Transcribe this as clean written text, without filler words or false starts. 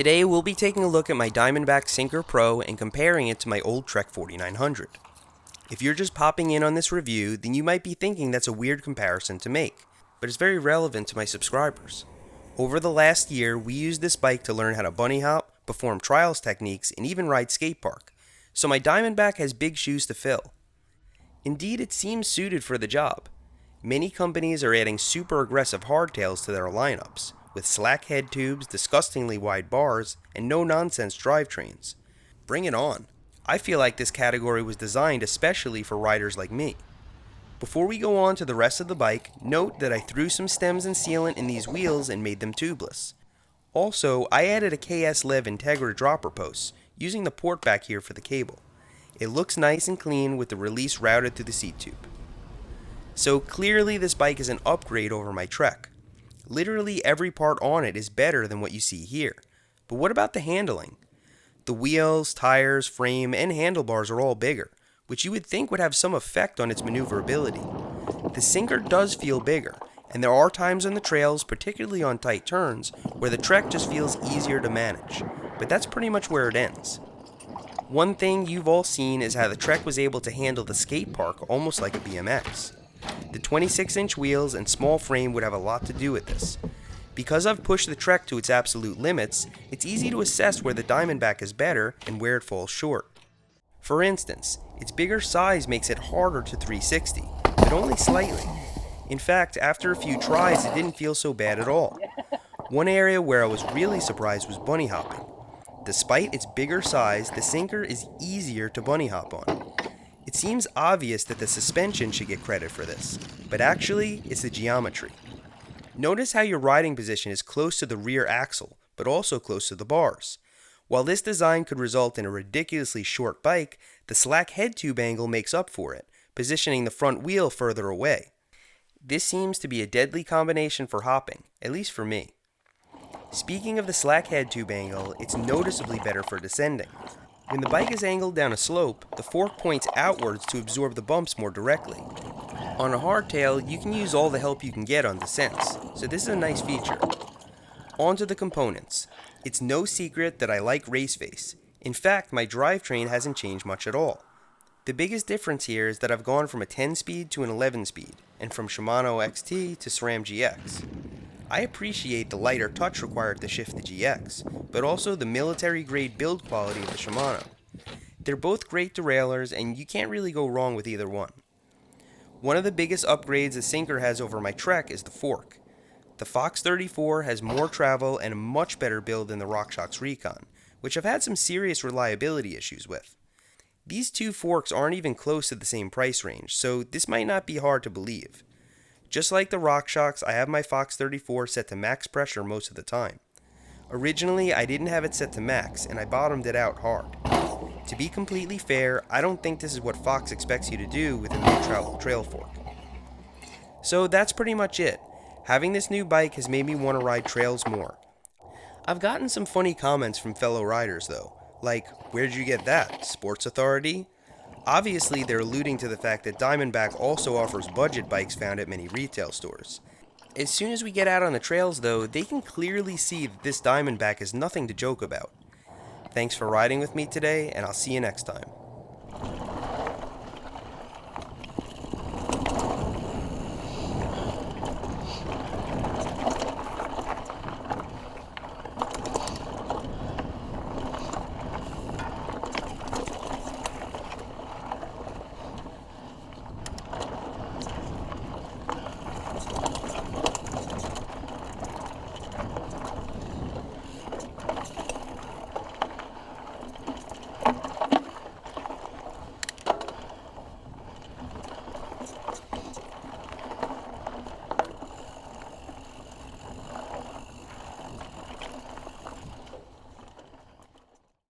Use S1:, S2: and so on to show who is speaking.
S1: Today we'll be taking a look at my Diamondback Synchro Pro and comparing it to my old Trek 4900. If you're just popping in on this review, then you might be thinking that's a weird comparison to make, but it's very relevant to my subscribers. Over the last year, we used this bike to learn how to bunny hop, perform trials techniques, and even ride skate park, so my Diamondback has big shoes to fill. Indeed, it seems suited for the job. Many companies are adding super aggressive hardtails to their lineups, with slack head tubes, disgustingly wide bars, and no-nonsense drivetrains. Bring it on. I feel like this category was designed especially for riders like me. Before we go on to the rest of the bike, note that I threw some stems and sealant in these wheels and made them tubeless. Also, I added a KS Lev Integra dropper post, using the port back here for the cable. It looks nice and clean with the release routed through the seat tube. So clearly this bike is an upgrade over my Trek. Literally every part on it is better than what you see here. But what about the handling? The wheels, tires, frame, and handlebars are all bigger, which you would think would have some effect on its maneuverability. The Synchro does feel bigger, and there are times on the trails, particularly on tight turns, where the Trek just feels easier to manage, but that's pretty much where it ends. One thing you've all seen is how the Trek was able to handle the skate park almost like a BMX. The 26-inch wheels and small frame would have a lot to do with this. Because I've pushed the Trek to its absolute limits, it's easy to assess where the Diamondback is better and where it falls short. For instance, its bigger size makes it harder to 360, but only slightly. In fact, after a few tries, it didn't feel so bad at all. One area where I was really surprised was bunny hopping. Despite its bigger size, the Synchro is easier to bunny hop on. It seems obvious that the suspension should get credit for this, but actually, it's the geometry. Notice how your riding position is close to the rear axle, but also close to the bars. While this design could result in a ridiculously short bike, the slack head tube angle makes up for it, positioning the front wheel further away. This seems to be a deadly combination for hopping, at least for me. Speaking of the slack head tube angle, it's noticeably better for descending. When the bike is angled down a slope, the fork points outwards to absorb the bumps more directly. On a hardtail, you can use all the help you can get on descents, so this is a nice feature. On to the components. It's no secret that I like race face. In fact, my drivetrain hasn't changed much at all. The biggest difference here is that I've gone from a 10-speed to an 11-speed, and from Shimano XT to SRAM GX. I appreciate the lighter touch required to shift the GX, but also the military-grade build quality of the Shimano. They're both great derailleurs, and you can't really go wrong with either one. One of the biggest upgrades the Synchro has over my Trek is the fork. The Fox 34 has more travel and a much better build than the RockShox Recon, which I've had some serious reliability issues with. These two forks aren't even close to the same price range, so this might not be hard to believe. Just like the RockShox, I have my Fox 34 set to max pressure most of the time. Originally, I didn't have it set to max, and I bottomed it out hard. To be completely fair, I don't think this is what Fox expects you to do with a new trail fork. So that's pretty much it. Having this new bike has made me want to ride trails more. I've gotten some funny comments from fellow riders though, like, "Where'd you get that? Sports Authority?" Obviously, they're alluding to the fact that Diamondback also offers budget bikes found at many retail stores. As soon as we get out on the trails though, they can clearly see that this Diamondback is nothing to joke about. Thanks for riding with me today, and I'll see you next time.